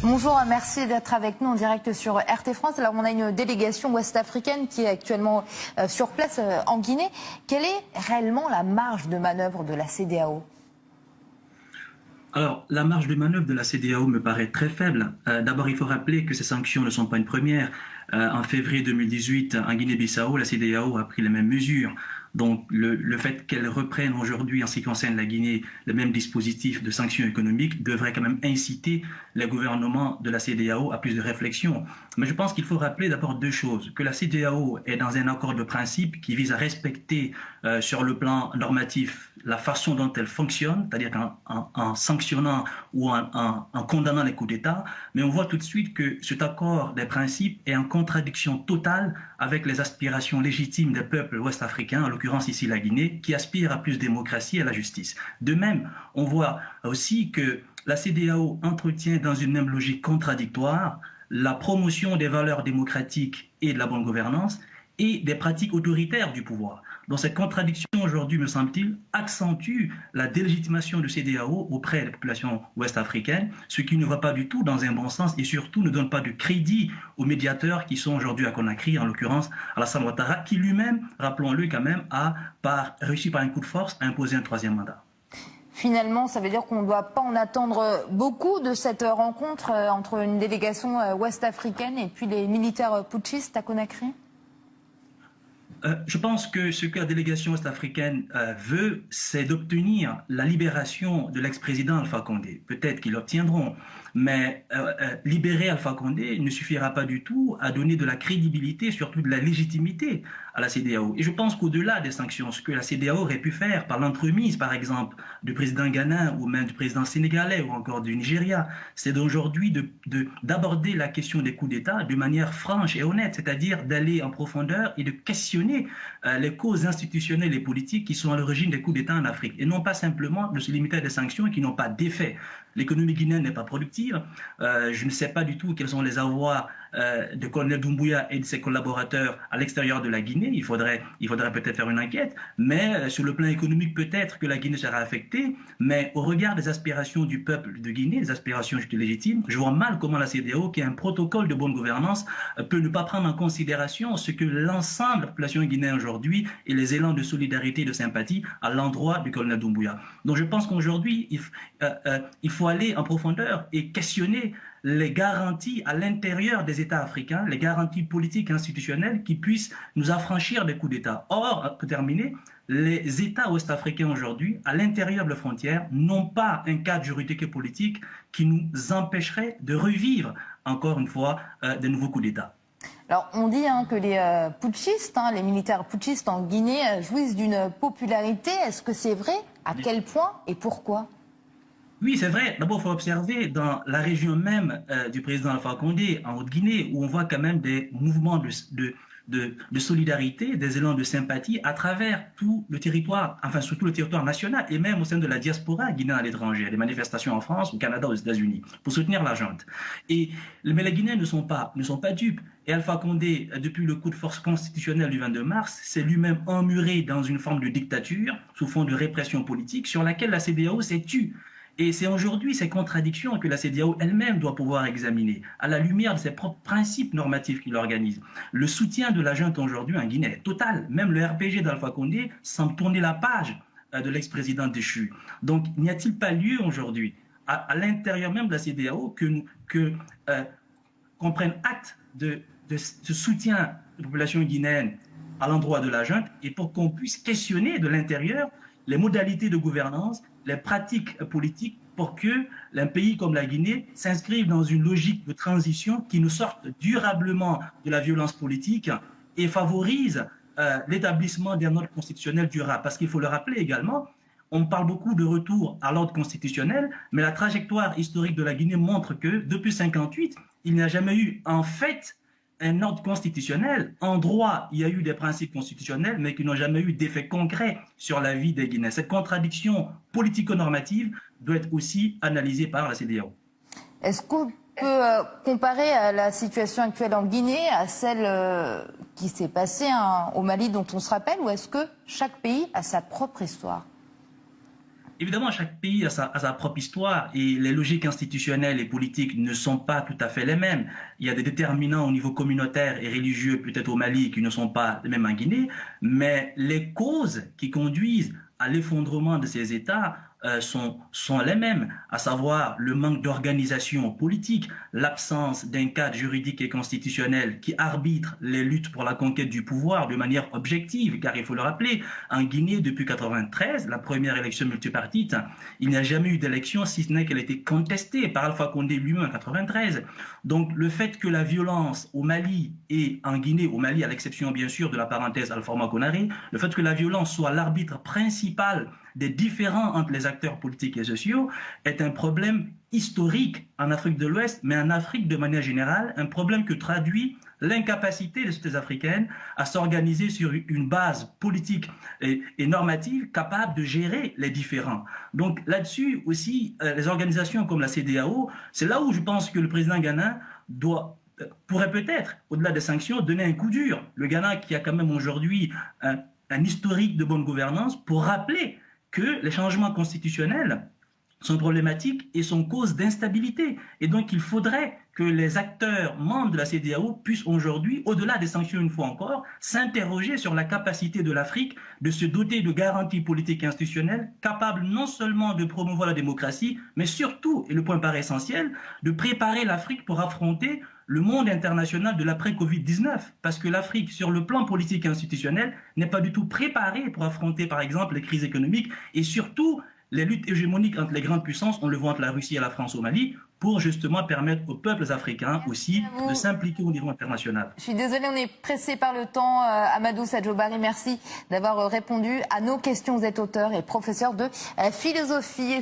Bonjour, merci d'être avec nous en direct sur RT France. Alors on a une délégation ouest-africaine qui est actuellement sur place en Guinée. Quelle est réellement la marge de manœuvre de la CEDEAO ? Alors, la marge de manœuvre de la CEDEAO me paraît très faible. D'abord, il faut rappeler que ces sanctions ne sont pas une première. En février 2018, en Guinée-Bissau, la CEDEAO a pris les mêmes mesures. Donc, le fait qu'elle reprenne aujourd'hui, en ce qui concerne la Guinée, le même dispositif de sanctions économiques devrait quand même inciter les gouvernements de la CEDEAO à plus de réflexion. Mais je pense qu'il faut rappeler d'abord deux choses. Que la CEDEAO est dans un accord de principe qui vise à respecter sur le plan normatif la façon dont elle fonctionne, c'est-à-dire en sanctionnant ou en condamnant les coups d'État. Mais on voit tout de suite que cet accord des principes est en contradiction totale avec les aspirations légitimes des peuples ouest-africains, en l'occurrence ici la Guinée, qui aspirent à plus de démocratie et à la justice. De même, on voit aussi que la CEDEAO entretient dans une même logique contradictoire la promotion des valeurs démocratiques et de la bonne gouvernance et des pratiques autoritaires du pouvoir. Donc cette contradiction aujourd'hui, me semble-t-il, accentue la délégitimation de CEDEAO auprès des populations ouest-africaines, ce qui ne va pas du tout dans un bon sens et surtout ne donne pas de crédit aux médiateurs qui sont aujourd'hui à Conakry, en l'occurrence Alassane Ouattara, qui lui-même, rappelons-le quand même, a réussi par un coup de force à imposer un troisième mandat. Finalement, ça veut dire qu'on ne doit pas en attendre beaucoup de cette rencontre entre une délégation ouest-africaine et puis les militaires putschistes à Conakry ? Je pense que ce que la délégation ouest-africaine veut, c'est d'obtenir la libération de l'ex-président Alpha Condé. Peut-être qu'ils l'obtiendront, mais libérer Alpha Condé ne suffira pas du tout à donner de la crédibilité, surtout de la légitimité à la CEDEAO. Et je pense qu'au-delà des sanctions, ce que la CEDEAO aurait pu faire par l'entremise, par exemple, du président ghanéen ou même du président sénégalais ou encore du Nigeria, c'est d'aujourd'hui d'aborder la question des coups d'État de manière franche et honnête, c'est-à-dire d'aller en profondeur et de questionner les causes institutionnelles et politiques qui sont à l'origine des coups d'État en Afrique, et non pas simplement de se limiter à des sanctions qui n'ont pas d'effet. L'économie guinéenne n'est pas productive. Je ne sais pas du tout quels sont les avoirs de Colonel Doumbouya et de ses collaborateurs à l'extérieur de la Guinée. Il faudrait peut-être faire une enquête, mais sur le plan économique, peut-être que la Guinée sera affectée, mais au regard des aspirations du peuple de Guinée, des aspirations légitimes, je vois mal comment la CEDEAO, qui a un protocole de bonne gouvernance, peut ne pas prendre en considération ce que l'ensemble de la population guinéenne aujourd'hui et les élans de solidarité et de sympathie à l'endroit du colonel Doumbouya. Donc je pense qu'aujourd'hui, il faut aller en profondeur et questionner les garanties à l'intérieur des États africains, les garanties politiques et institutionnelles qui puissent nous affranchir des coups d'État. Or, pour terminer, les États ouest-africains aujourd'hui, à l'intérieur de leurs frontières, n'ont pas un cadre juridique et politique qui nous empêcherait de revivre, encore une fois, de nouveaux coups d'État. Alors, on dit que les putschistes, les militaires putschistes en Guinée jouissent d'une popularité. Est-ce que c'est vrai ? À quel point et pourquoi ? Oui, c'est vrai. D'abord, il faut observer dans la région même du président Alpha Condé, en Haute-Guinée, où on voit quand même des mouvements de solidarité, des élans de sympathie à travers tout le territoire, enfin surtout le territoire national et même au sein de la diaspora guinéenne à l'étranger, des manifestations en France, au Canada, aux États-Unis, pour soutenir la junte. Mais les Guinéens ne sont pas dupes. Et Alpha Condé, depuis le coup de force constitutionnel du 22 mars, s'est lui-même emmuré dans une forme de dictature, sous fond de répression politique, sur laquelle la CEDEAO s'est tue. Et c'est aujourd'hui ces contradictions que la CEDEAO elle-même doit pouvoir examiner, à la lumière de ses propres principes normatifs qui l'organisent. Le soutien de la junte aujourd'hui en Guinée est total. Même le RPG d'Alpha Condé semble tourner la page de l'ex-président déchu. Donc, n'y a-t-il pas lieu aujourd'hui, à l'intérieur même de la CEDEAO, qu'on prenne acte de ce soutien de la population guinéenne à l'endroit de la junte et pour qu'on puisse questionner de l'intérieur les modalités de gouvernance, les pratiques politiques pour que un pays comme la Guinée s'inscrive dans une logique de transition qui nous sorte durablement de la violence politique et favorise l'établissement d'un ordre constitutionnel durable. Parce qu'il faut le rappeler également, on parle beaucoup de retour à l'ordre constitutionnel, mais la trajectoire historique de la Guinée montre que depuis 1958, il n'y a jamais eu en fait un ordre constitutionnel. En droit, il y a eu des principes constitutionnels, mais qui n'ont jamais eu d'effet concret sur la vie des Guinéens. Cette contradiction politico-normative doit être aussi analysée par la CEDEAO. Est-ce qu'on peut comparer la situation actuelle en Guinée à celle qui s'est passée au Mali, dont on se rappelle, ou est-ce que chaque pays a sa propre histoire ? évidemment, chaque pays a sa propre histoire et les logiques institutionnelles et politiques ne sont pas tout à fait les mêmes. Il y a des déterminants au niveau communautaire et religieux, peut-être au Mali, qui ne sont pas les mêmes en Guinée, mais les causes qui conduisent à l'effondrement de ces États sont les mêmes, à savoir le manque d'organisation politique, l'absence d'un cadre juridique et constitutionnel qui arbitre les luttes pour la conquête du pouvoir de manière objective, car il faut le rappeler, en Guinée, depuis 1993, la première élection multipartite, il n'y a jamais eu d'élection, si ce n'est qu'elle a été contestée par Alpha Condé lui-même en 1993. Donc le fait que la violence au Mali et en Guinée, au Mali à l'exception bien sûr de la parenthèse Alpha Konaré, le fait que la violence soit l'arbitre principal des différends entre les acteurs politiques et sociaux est un problème historique en Afrique de l'Ouest, mais en Afrique de manière générale, un problème que traduit l'incapacité des sociétés africaines à s'organiser sur une base politique et normative capable de gérer les différends. Donc là-dessus aussi, les organisations comme la CEDEAO, c'est là où je pense que le président Ghana pourrait peut-être, au-delà des sanctions, donner un coup dur. Le Ghana qui a quand même aujourd'hui un historique de bonne gouvernance pour rappeler que les changements constitutionnels sont problématiques et sont cause d'instabilité. Et donc, il faudrait que les acteurs membres de la CEDEAO puissent aujourd'hui, au-delà des sanctions une fois encore, s'interroger sur la capacité de l'Afrique de se doter de garanties politiques et institutionnelles capables non seulement de promouvoir la démocratie, mais surtout, et le point paraît essentiel, de préparer l'Afrique pour affronter le monde international de l'après-Covid-19. Parce que l'Afrique, sur le plan politique et institutionnel, n'est pas du tout préparée pour affronter, par exemple, les crises économiques et surtout les luttes hégémoniques entre les grandes puissances, on le voit entre la Russie et la France au Mali, pour justement permettre aux peuples africains aussi de s'impliquer au niveau international. Je suis désolée, on est pressé par le temps. Amadou Sadio Barry, merci d'avoir répondu à nos questions. Vous êtes auteur et professeur de philosophie.